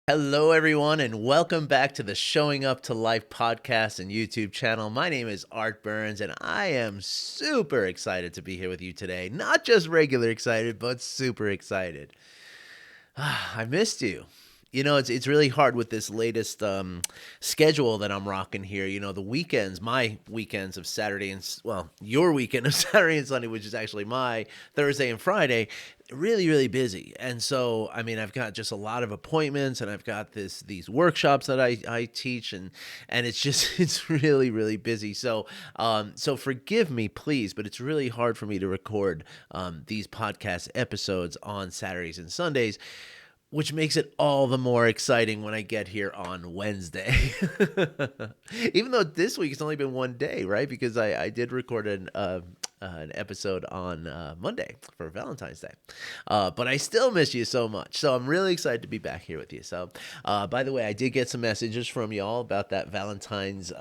Hello, everyone, and welcome back to the Showing Up to Life podcast and YouTube channel. My name is Art Burns, and I am super excited to be here with you today. Not just regular excited, but super excited. I missed you. It's really hard with this latest schedule that I'm rocking here. The weekends, my weekends of Saturday and your weekend of Saturday and Sunday, which is actually my Thursday and Friday, really really busy. And so, I've got just a lot of appointments, and I've got these workshops that I teach, and it's just it's really really busy. So forgive me, please, but it's really hard for me to record these podcast episodes on Saturdays and Sundays, which makes it all the more exciting when I get here on Wednesday. Even though this week it's only been one day, right? Because I did record an episode on Monday for Valentine's Day. But I still miss you so much. So I'm really excited to be back here with you. So, by the way, I did get some messages from y'all about that Valentine's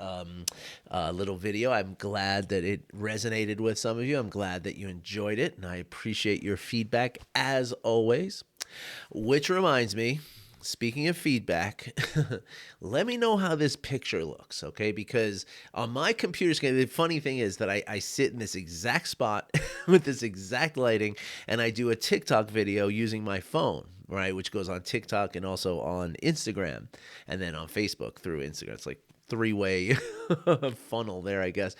little video. I'm glad that it resonated with some of you. I'm glad that you enjoyed it, and I appreciate your feedback as always. Which reminds me, speaking of feedback, let me know how this picture looks, okay? Because on my computer screen, the funny thing is that I sit in this exact spot with this exact lighting, and I do a TikTok video using my phone, right? Which goes on TikTok and also on Instagram, and then on Facebook through Instagram. It's like three-way funnel there, I guess.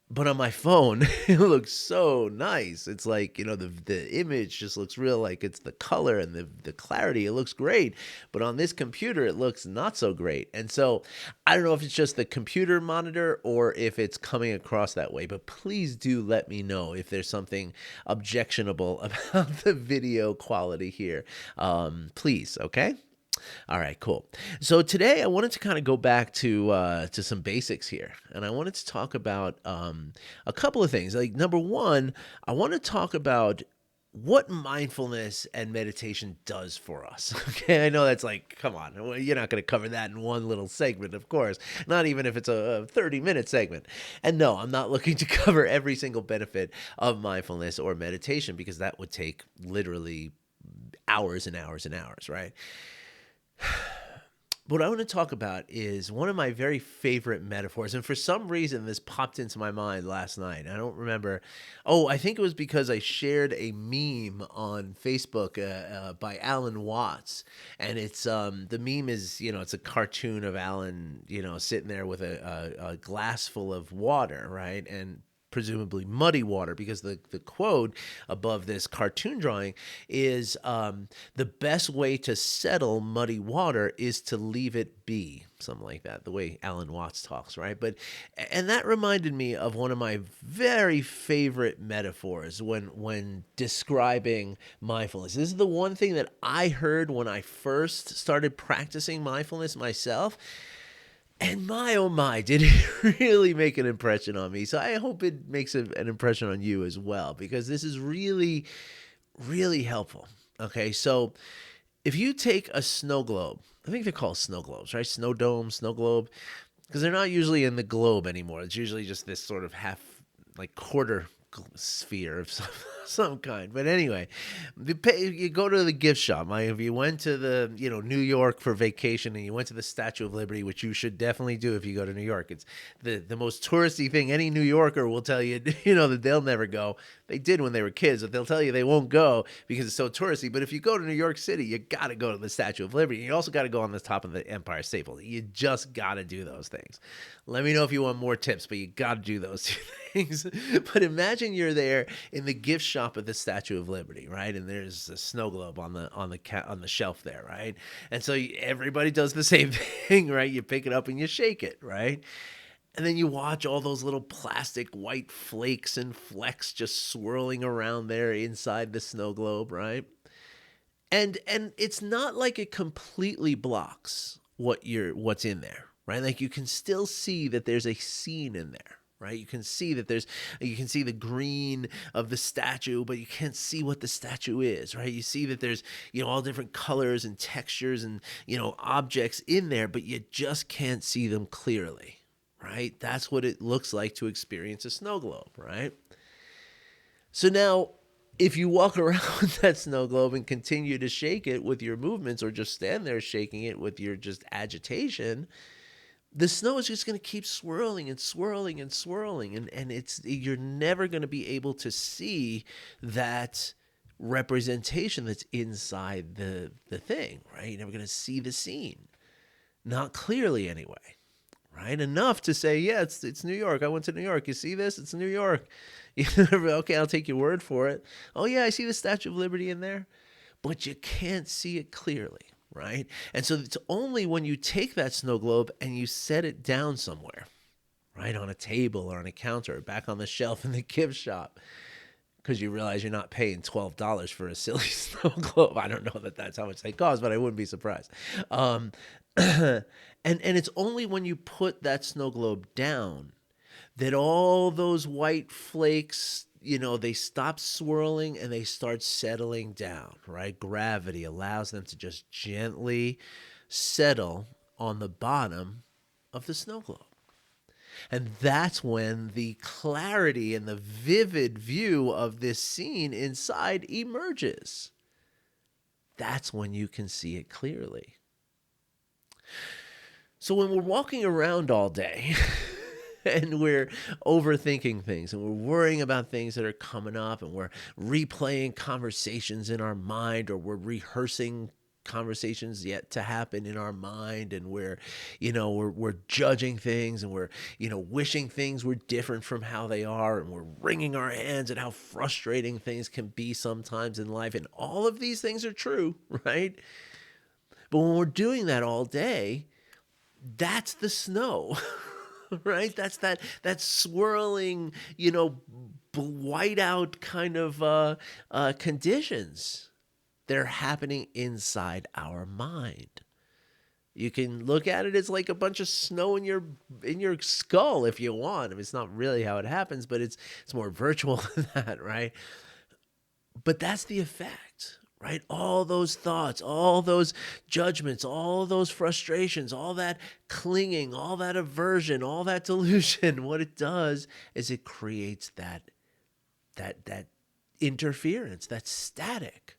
But on my phone, it looks so nice. It's like, the image just looks real, like it's the color and the clarity. It looks great. But on this computer, it looks not so great. And so I don't know if it's just the computer monitor or if it's coming across that way. But please do let me know if there's something objectionable about the video quality here. Please, okay? All right, cool. So today I wanted to kind of go back to some basics here, and I wanted to talk about a couple of things. Like number one, I want to talk about what mindfulness and meditation does for us. Okay, I know that's like, come on, well, you're not going to cover that in one little segment, of course, not even if it's a 30-minute segment. And no, I'm not looking to cover every single benefit of mindfulness or meditation, because that would take literally hours and hours and hours, right? What I want to talk about is one of my very favorite metaphors. And for some reason, this popped into my mind last night. I don't remember. Oh, I think it was because I shared a meme on Facebook by Alan Watts. And the meme is, it's a cartoon of Alan, sitting there with a glass full of water, right? And presumably muddy water, because the quote above this cartoon drawing is the best way to settle muddy water is to leave it be, something like that, the way Alan Watts talks, right? And that reminded me of one of my very favorite metaphors when describing mindfulness. This is the one thing that I heard when I first started practicing mindfulness myself. And my, oh my, did it really make an impression on me. So I hope it makes an impression on you as well, because this is really, really helpful. Okay, so if you take a snow globe, I think they're called snow globes, right? Snow dome, snow globe, because they're not usually in the globe anymore. It's usually just this sort of half, like quarter sphere of some kind. But anyway, you go to the gift shop. If you went to the New York for vacation and you went to the Statue of Liberty, which you should definitely do if you go to New York, it's the most touristy thing. Any New Yorker will tell you, that they'll never go. They did when they were kids, but they'll tell you they won't go because it's so touristy. But if you go to New York City, you got to go to the Statue of Liberty. You also got to go on the top of the Empire State Building. You just got to do those things. Let me know if you want more tips, but you got to do those two things. But imagine you're there in the gift shop of the Statue of Liberty, right? And there's a snow globe on the shelf there, right? And so everybody does the same thing, right? You pick it up and you shake it, right? And then you watch all those little plastic white flakes and flecks just swirling around there inside the snow globe, right? And it's not like it completely blocks what's in there, right? Like you can still see that there's a scene in there, right? You can see the green of the statue, but you can't see what the statue is, right? You see that there's, all different colors and textures and, objects in there, but you just can't see them clearly, right? That's what it looks like to experience a snow globe, right? So now If you walk around with that snow globe and continue to shake it with your movements, or just stand there shaking it with your just agitation, the snow is just going to keep swirling and swirling and swirling, and you're never going to be able to see that representation that's inside the thing, right? You're never going to see the scene, not clearly anyway, right? Enough to say, yeah, it's New York. I went to New York. You see this? It's New York. Okay, I'll take your word for it. Oh yeah, I see the Statue of Liberty in there, but you can't see it clearly, right? And so it's only when you take that snow globe and you set it down somewhere, right, on a table or on a counter or back on the shelf in the gift shop, because you realize you're not paying $12 for a silly snow globe. I don't know that that's how much they cost, but I wouldn't be surprised. And it's only when you put that snow globe down that all those white flakes, they stop swirling and they start settling down, right? Gravity allows them to just gently settle on the bottom of the snow globe. And that's when the clarity and the vivid view of this scene inside emerges. That's when you can see it clearly. So when we're walking around all day and we're overthinking things and we're worrying about things that are coming up and we're replaying conversations in our mind, or we're rehearsing conversations yet to happen in our mind, and we're judging things, and we're wishing things were different from how they are, and we're wringing our hands at how frustrating things can be sometimes in life, and all of these things are true, right? But when we're doing that all day, that's the snow. Right? That's that swirling, white out kind of conditions. They're happening inside our mind. You can look at it as like a bunch of snow in your skull if you want. I mean, it's not really how it happens, but it's more virtual than that, right? But that's the effect, right? All those thoughts, all those judgments, all those frustrations, all that clinging, all that aversion, all that delusion, what it does is it creates that interference, that static.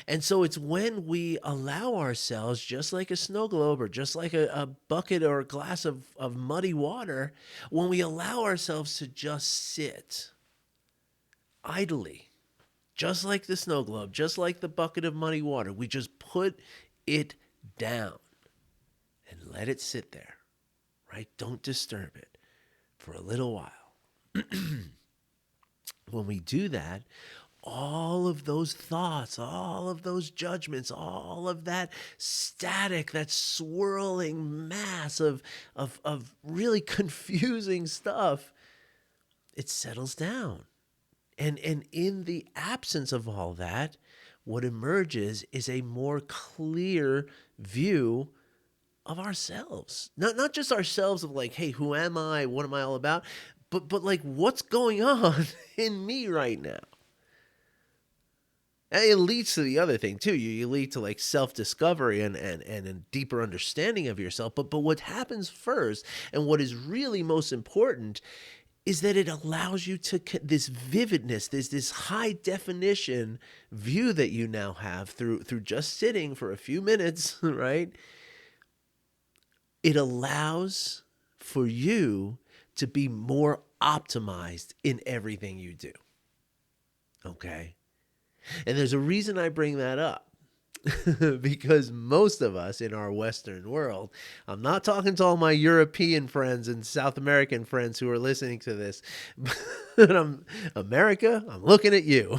And so it's when we allow ourselves, just like a snow globe or just like a bucket or a glass of muddy water, when we allow ourselves to just sit idly, just like the snow globe, just like the bucket of muddy water, we just put it down and let it sit there, right? Don't disturb it for a little while. When we do that, all of those thoughts, all of those judgments, all of that static, that swirling mass of really confusing stuff, it settles down. And in the absence of all that, what emerges is a more clear view of ourselves. Not just ourselves of like, hey, who am I? What am I all about? But like, what's going on in me right now? And it leads to the other thing too. You lead to like self-discovery and a deeper understanding of yourself. But what happens first, and what is really most important, is that it allows you to this vividness, this high definition view that you now have through just sitting for a few minutes, right? It allows for you to be more optimized in everything you do. Okay? And there's a reason I bring that up. Because most of us in our Western world, I'm not talking to all my European friends and South American friends who are listening to this, but America, I'm looking at you.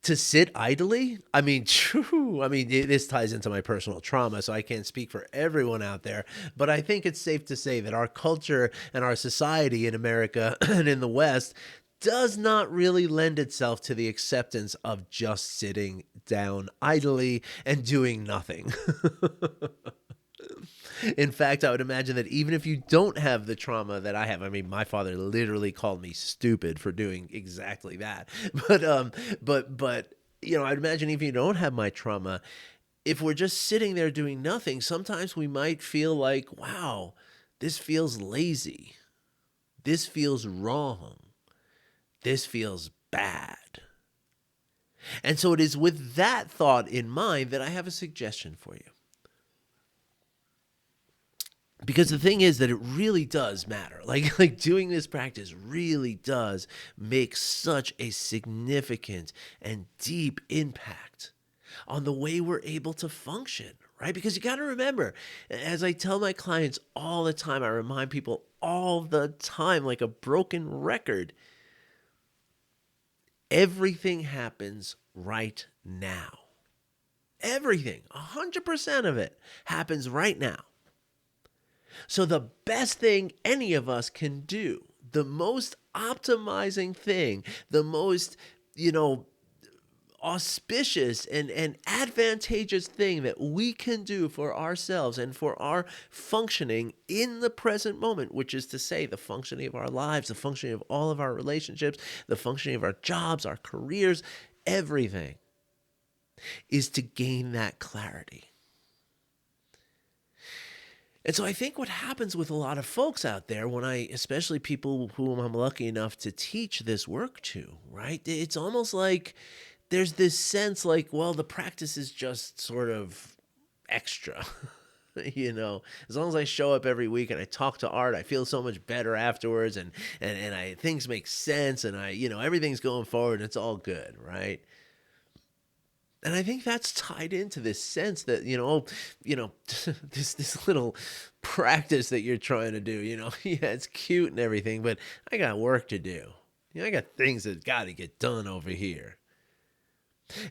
To sit idly, I mean, this ties into my personal trauma, so I can't speak for everyone out there, but I think it's safe to say that our culture and our society in America and in the West does not really lend itself to the acceptance of just sitting down idly and doing nothing. In fact, I would imagine that even if you don't have the trauma that I have, I mean, my father literally called me stupid for doing exactly that. But I'd imagine if you don't have my trauma, if we're just sitting there doing nothing, sometimes we might feel like, wow, this feels lazy. This feels wrong. this feels bad. And so it is with that thought in mind that I have a suggestion for you. Because the thing is that it really does matter. Like doing this practice really does make such a significant and deep impact on the way we're able to function, right? Because you got to remember, as I tell my clients all the time, I remind people all the time, like a broken record, everything happens right now. Everything, 100% of it happens right now. So the best thing any of us can do, the most optimizing thing, the most, auspicious and advantageous thing that we can do for ourselves and for our functioning in the present moment, which is to say the functioning of our lives, the functioning of all of our relationships, the functioning of our jobs, our careers, everything, is to gain that clarity. And so I think what happens with a lot of folks out there, especially people whom I'm lucky enough to teach this work to, right? It's almost like there's this sense like, well, the practice is just sort of extra. As long as I show up every week and I talk to Art, I feel so much better afterwards, and things make sense, and everything's going forward and it's all good, right? And I think that's tied into this sense that, this little practice that you're trying to do, yeah, it's cute and everything, but I got work to do. I got things that got to get done over here.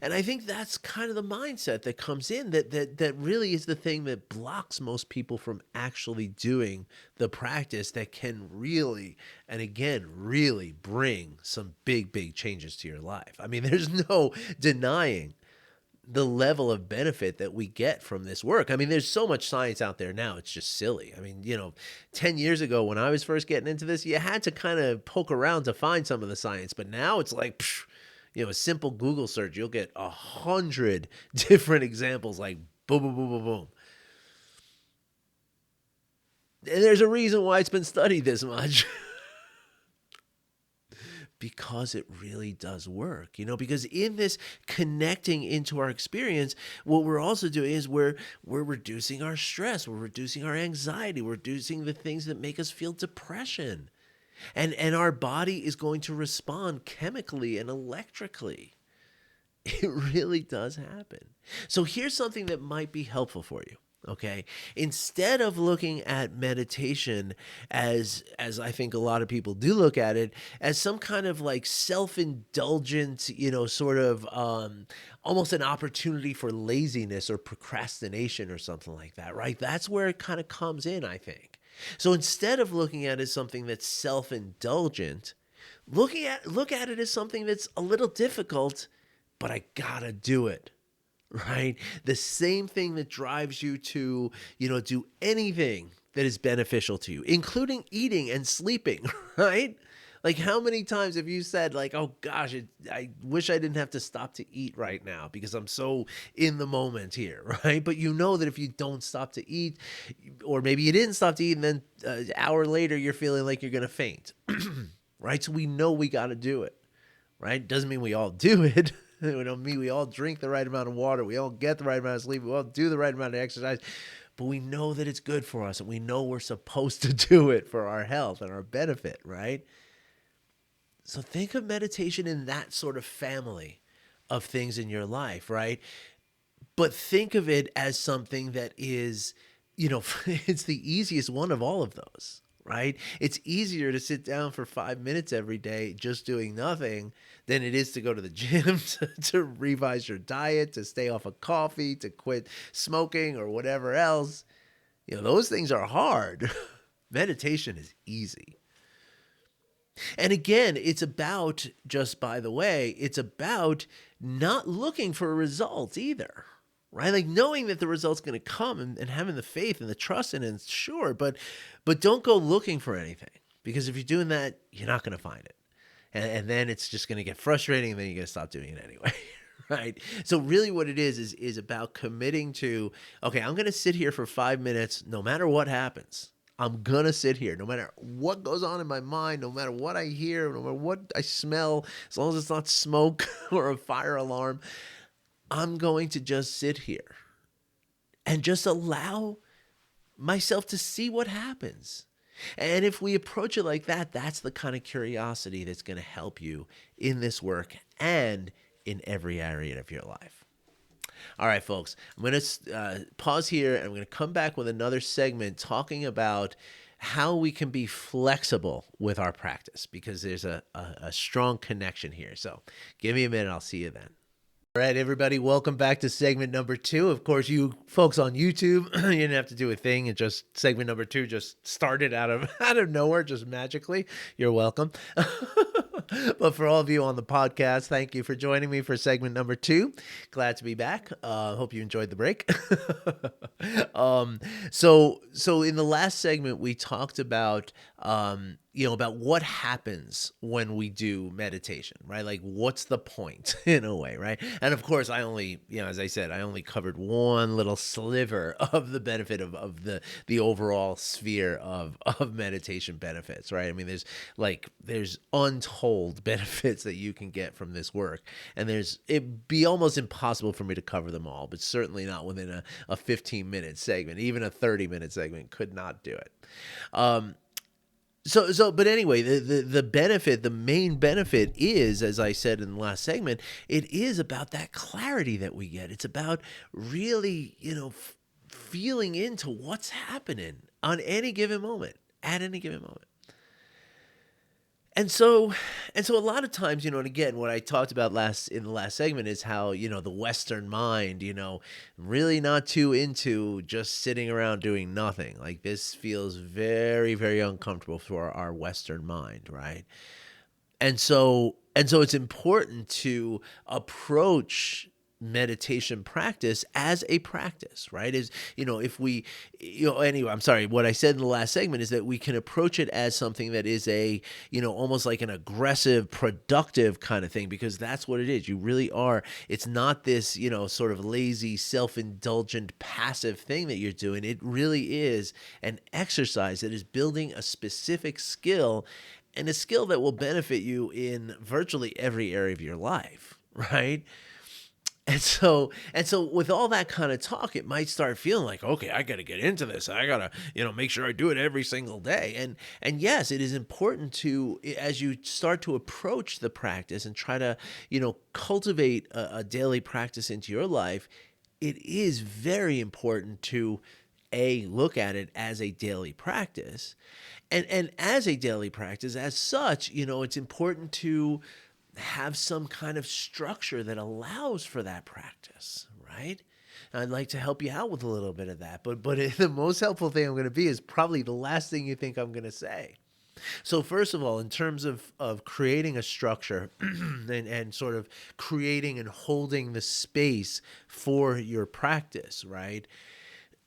And I think that's kind of the mindset that comes in that really is the thing that blocks most people from actually doing the practice that can really, and again, really bring some big, big changes to your life. I mean, there's no denying the level of benefit that we get from this work. I mean, there's so much science out there now, it's just silly. I mean, 10 years ago when I was first getting into this, you had to kind of poke around to find some of the science, but now it's like, a simple Google search, you'll get 100 different examples, like boom, boom, boom, boom, boom. And there's a reason why it's been studied this much. Because it really does work, because in this connecting into our experience, what we're also doing is we're reducing our stress, we're reducing our anxiety, we're reducing the things that make us feel depression. And our body is going to respond chemically and electrically. It really does happen. So here's something that might be helpful for you. Okay. Instead of looking at meditation as I think a lot of people do look at it, as some kind of like self-indulgent, sort of almost an opportunity for laziness or procrastination or something like that, right? That's where it kind of comes in, I think. So instead of looking at it as something that's self-indulgent, look at it as something that's a little difficult, but I gotta do it. Right? The same thing that drives you to, do anything that is beneficial to you, including eating and sleeping, right? Like how many times have you said like, oh gosh, I wish I didn't have to stop to eat right now because I'm so in the moment here, right? But you know that if you don't stop to eat, or maybe you didn't stop to eat and then an hour later you're feeling like you're going to faint, right? So we know we got to do it, right? Doesn't mean we all do it. We all drink the right amount of water. We all get the right amount of sleep. We all do the right amount of exercise. But we know that it's good for us, and we know we're supposed to do it for our health and our benefit, right? So think of meditation in that sort of family of things in your life, right? But think of it as something that is, it's the easiest one of all of those, right? It's easier to sit down for 5 minutes every day just doing nothing than it is to go to the gym, to revise your diet, to stay off of coffee, to quit smoking or whatever else. Those things are hard. Meditation is easy. And again, it's about, just by the way, it's about not looking for results either, right? Like knowing that the result's going to come and having the faith and the trust in it, sure, but don't go looking for anything, because if you're doing that, you're not going to find it. And then it's just going to get frustrating, and then you're going to stop doing it anyway, right? So really what it is about committing to, okay, I'm going to sit here for 5 minutes no matter what happens. I'm gonna sit here no matter what goes on in my mind, no matter what I hear, no matter what I smell, as long as it's not smoke or a fire alarm, I'm going to just sit here and just allow myself to see what happens. And if we approach it like that, that's the kind of curiosity that's going to help you in this work and in every area of your life. All right, folks, I'm going to pause here and I'm going to come back with another segment talking about how we can be flexible with our practice because there's a strong connection here. So give me a minute. I'll see you then. All right, everybody, welcome back to segment number 2. Of course, you folks on YouTube, you didn't have to do a thing. It just segment number 2 just started out of nowhere, just magically. You're welcome. But for all of you on the podcast, thank you for joining me for segment number 2. Glad to be back. Hope you enjoyed the break. So in the last segment, we talked about about what happens when we do meditation, right? Like, what's the point in a way, right? And of course, I only, as I said, I only covered one little sliver of the benefit of the overall sphere of meditation benefits, right? I mean, there's untold benefits that you can get from this work, and it'd be almost impossible for me to cover them all, but certainly not within a 15-minute segment. Even a 30-minute segment could not do it. But anyway, the benefit, the main benefit is, as I said in the last segment, it is about that clarity that we get. It's about really, feeling into what's happening on any given moment, at any given moment. And so a lot of times, and again, what I talked about in the last segment is how, the Western mind, really not too into just sitting around doing nothing. Like, this feels very, very uncomfortable for our Western mind, right? And so it's important to approach meditation practice as a practice, right? If we, anyway, I'm sorry, what I said in the last segment is that we can approach it as something that is almost like an aggressive, productive kind of thing, because that's what it is. You really are. It's not this, sort of lazy, self-indulgent, passive thing that you're doing. It really is an exercise that is building a specific skill, and a skill that will benefit you in virtually every area of your life, right? And so with all that kind of talk, it might start feeling like, okay, I got to get into this. I got to, make sure I do it every single day. And yes, it is important to, as you start to approach the practice and try to, cultivate a daily practice into your life, it is very important to look at it as a daily practice. And as a daily practice, as such, it's important to have some kind of structure that allows for that practice, right? And I'd like to help you out with a little bit of that. But the most helpful thing I'm going to be is probably the last thing you think I'm going to say. So first of all, in terms of creating a structure and sort of creating and holding the space for your practice, right?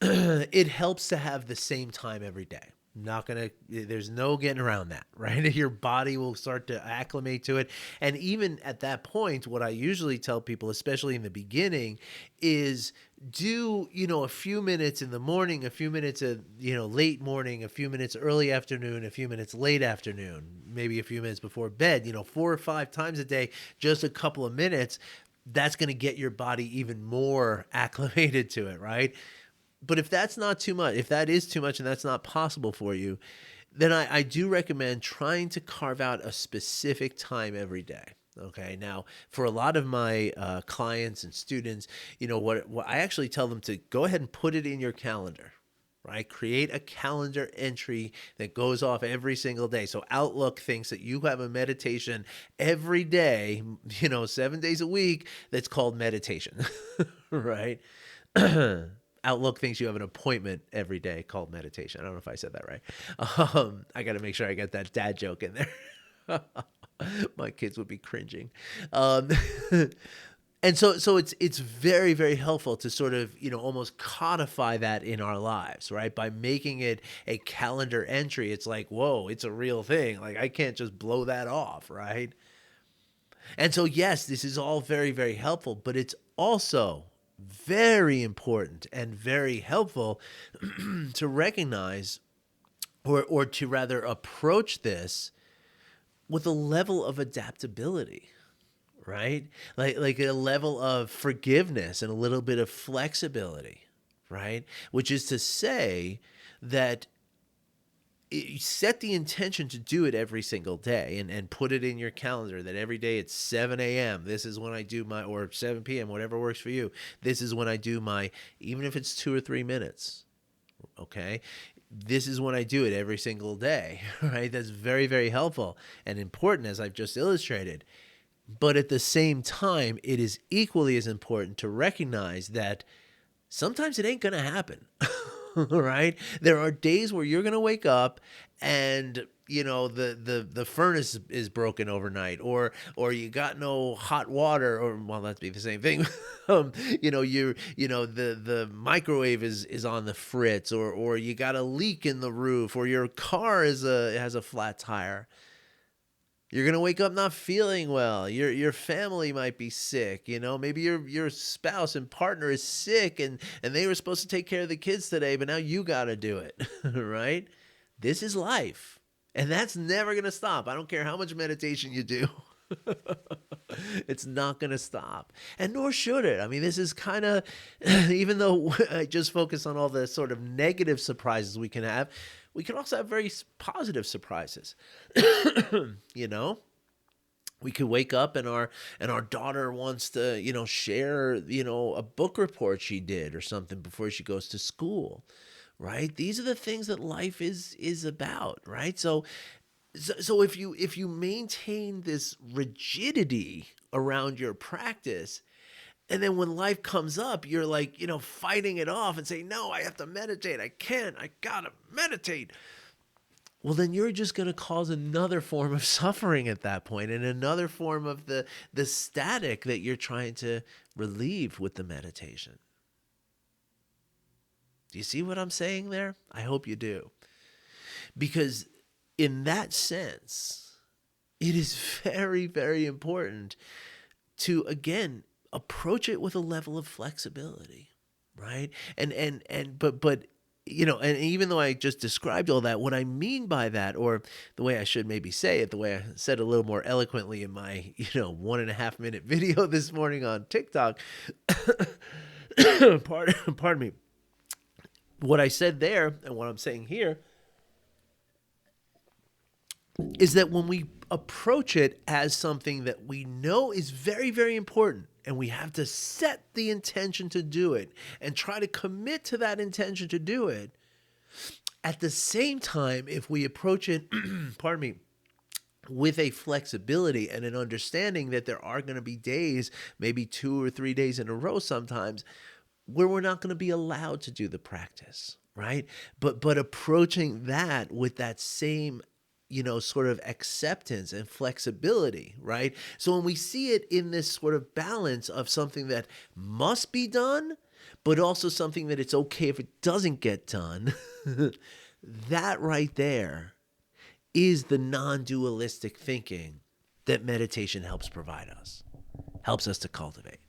It helps to have the same time every day. There's no getting around that, right? Your body will start to acclimate to it. And even at that point, what I usually tell people, especially in the beginning, is do, a few minutes in the morning, a few minutes late morning, a few minutes early afternoon, a few minutes late afternoon, maybe a few minutes before bed, 4 or 5 times a day, just a couple of minutes. That's going to get your body even more acclimated to it, right? But if that's not too much, if that is too much and that's not possible for you, then I do recommend trying to carve out a specific time every day. Okay. Now, for a lot of my clients and students, what I actually tell them to go ahead and put it in your calendar, right? Create a calendar entry that goes off every single day. So Outlook thinks that you have a meditation every day, 7 days a week, that's called meditation, right? Outlook thinks you have an appointment every day called meditation. I don't know if I said that right. I got to make sure I get that dad joke in there. My kids would be cringing. And so it's very, very helpful to sort of, almost codify that in our lives, right? By making it a calendar entry, it's like, whoa, it's a real thing. Like, I can't just blow that off, right? And so, yes, this is all very, very helpful, but it's also very important and very helpful to recognize or to rather approach this with a level of adaptability, right? Like a level of forgiveness and a little bit of flexibility, right? Which is to say that you set the intention to do it every single day, and put it in your calendar that every day at 7 a.m. This is when I do my, or 7 p.m., whatever works for you. This is when I do my, even if it's 2 or 3 minutes, okay? This is when I do it every single day, right? That's very, very helpful and important, as I've just illustrated. But at the same time, it is equally as important to recognize that sometimes it ain't going to happen. Right? There are days where you're going to wake up and the furnace is broken overnight, or you got no hot water, or well, that'd be the same thing. The microwave is on the fritz, or you got a leak in the roof, or your car has a flat tire. You're gonna wake up not feeling well. Your family might be sick. Maybe your spouse and partner is sick, and they were supposed to take care of the kids today, but now you gotta do it, right? This is life, and that's never gonna stop. I don't care how much meditation you do. It's not going to stop, and nor should it. I mean, this is kind of, even though I just focus on all the sort of negative surprises we can have, we can also have very positive surprises. We could wake up and our daughter wants to share a book report she did or something before she goes to school, right? These are the things that life is about, right? So if you maintain this rigidity around your practice, and then when life comes up, you're like, fighting it off and saying, no, I have to meditate. I can't. I gotta meditate. Well, then you're just going to cause another form of suffering at that point, and another form of the static that you're trying to relieve with the meditation. Do you see what I'm saying there? I hope you do. Because in that sense, it is very, very important to, again, approach it with a level of flexibility, right? But and even though I just described all that, what I mean by that, or the way I should maybe say it, the way I said a little more eloquently in my 1.5 minute video this morning on TikTok, pardon me, what I said there and what I'm saying here is that when we approach it as something that we know is very, very important, and we have to set the intention to do it and try to commit to that intention to do it, at the same time, if we approach it, pardon me, with a flexibility and an understanding that there are going to be days, maybe 2 or 3 days in a row sometimes, where we're not going to be allowed to do the practice, right? But approaching that with that same sort of acceptance and flexibility, right? So when we see it in this sort of balance of something that must be done, but also something that it's okay if it doesn't get done, that right there is the non-dualistic thinking that meditation helps provide us, helps us to cultivate.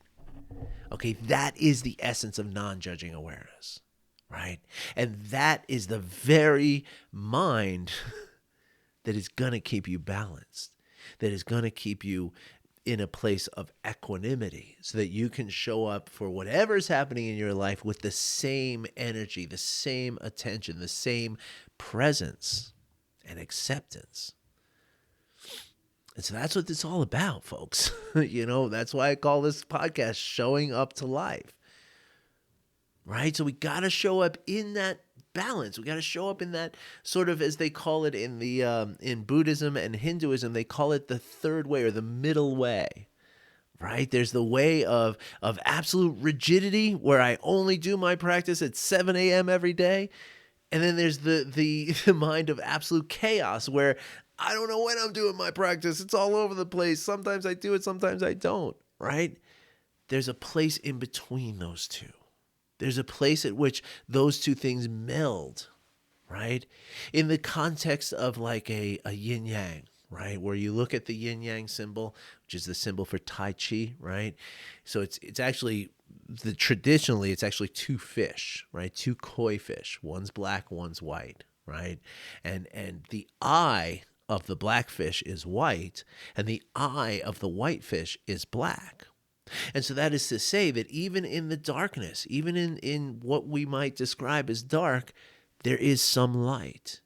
Okay, that is the essence of non-judging awareness, right? And that is the very mind that is going to keep you balanced, that is going to keep you in a place of equanimity so that you can show up for whatever's happening in your life with the same energy, the same attention, the same presence and acceptance. And so that's what it's all about, folks. That's why I call this podcast Showing Up to Life, right? So we got to show up in that balance. We got to show up in that sort of, as they call it in the in Buddhism and Hinduism, they call it the third way, or the middle way, right? There's the way of absolute rigidity, where I only do my practice at 7 a.m. every day. And then there's the mind of absolute chaos, where I don't know when I'm doing my practice. It's all over the place. Sometimes I do it, sometimes I don't, right? There's a place in between those two. There's a place at which those two things meld, right? In the context of like a yin-yang, right? Where you look at the yin-yang symbol, which is the symbol for Tai Chi, right? So it's actually, traditionally, it's actually two fish, right? Two koi fish. One's black, one's white, right? And the eye of the blackfish is white, and the eye of the whitefish is black. And so that is to say that even in the darkness, even in what we might describe as dark, there is some light.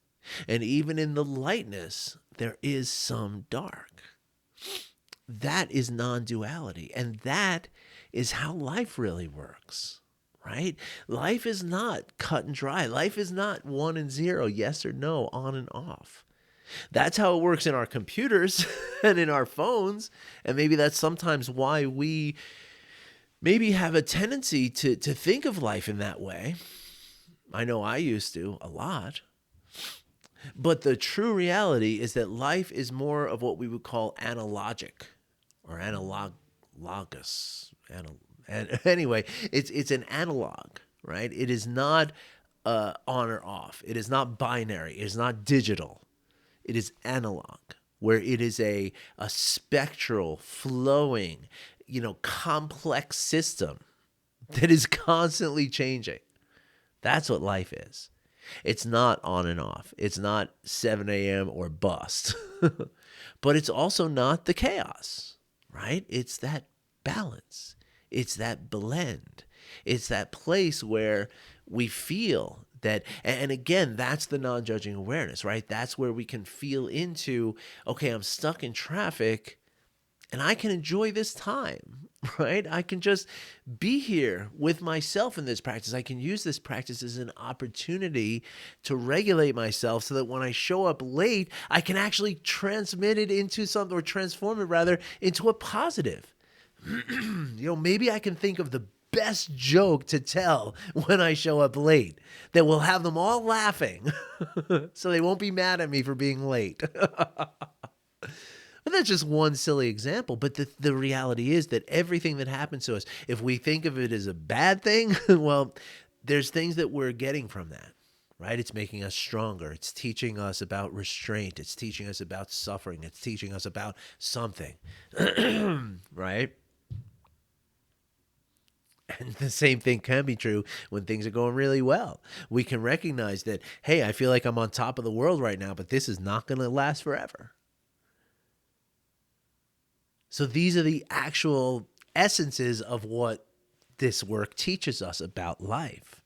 And even in the lightness, there is some dark. That is non-duality. And that is how life really works, right? Life is not cut and dry. Life is not 1 and 0, yes or no, on and off. That's how it works in our computers and in our phones. And maybe that's sometimes why we maybe have a tendency to think of life in that way. I know I used to a lot. But the true reality is that life is more of what we would call analogic or analogous. And anyway, it's an analog, right? It is not on or off. It is not binary. It is not digital. It is analog, where it is a spectral, flowing, complex system that is constantly changing. That's what life is. It's not on and off. It's not 7 a.m. or bust. But it's also not the chaos, right? It's that balance. It's that blend. It's that place where we feel that, and again, that's the non-judging awareness, right? That's where we can feel into, okay, I'm stuck in traffic and I can enjoy this time, right? I can just be here with myself in this practice. I can use this practice as an opportunity to regulate myself so that when I show up late, I can actually transmit it into something, or transform it rather, into a positive. Maybe I can think of the best joke to tell when I show up late that will have them all laughing so they won't be mad at me for being late. But that's just one silly example. But the reality is that everything that happens to us, if we think of it as a bad thing, well, there's things that we're getting from that, right? It's making us stronger. It's teaching us about restraint. It's teaching us about suffering. It's teaching us about something, right? And the same thing can be true when things are going really well. We can recognize that, hey, I feel like I'm on top of the world right now, but this is not going to last forever. So these are the actual essences of what this work teaches us about life.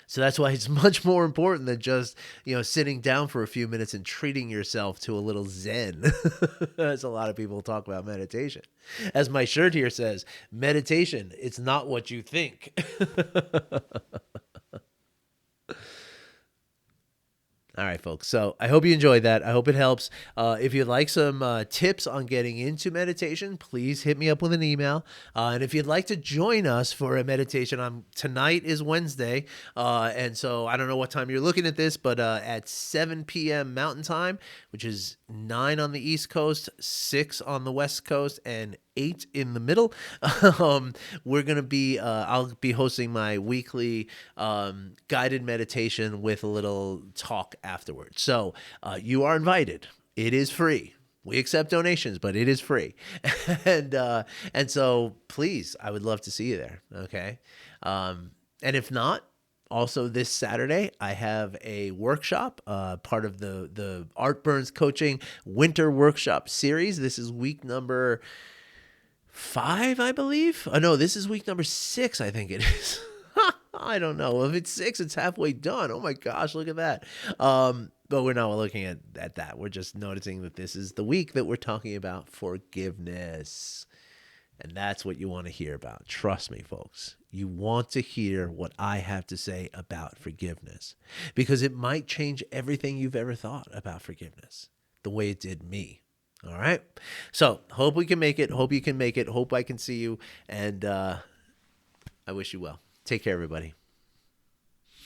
So that's why it's much more important than just, sitting down for a few minutes and treating yourself to a little Zen, as a lot of people talk about meditation. As my shirt here says, meditation, it's not what you think. All right, folks. So I hope you enjoyed that. I hope it helps. If you'd like some tips on getting into meditation, please hit me up with an email. And if you'd like to join us for a meditation, tonight is Wednesday. And so I don't know what time you're looking at this, but at 7 p.m. Mountain Time, which is 9 on the East Coast, 6 on the West Coast, and 8 in the middle, we're going to be, I'll be hosting my weekly guided meditation with a little talk afterwards. So you are invited. It is free. We accept donations, but it is free. And so please, I would love to see you there. Okay. And if not, also this Saturday, I have a workshop, part of the Art Burns Coaching Winter Workshop Series. This is week number 5, I believe. Oh, no, this is week number 6, I think it is. I don't know. If it's 6, it's halfway done. Oh my gosh, look at that. But we're not looking at that. We're just noticing that this is the week that we're talking about forgiveness. And that's what you want to hear about. Trust me, folks. You want to hear what I have to say about forgiveness, because it might change everything you've ever thought about forgiveness, the way it did me. All right. So hope we can make it. Hope you can make it. Hope I can see you. And I wish you well. Take care, everybody.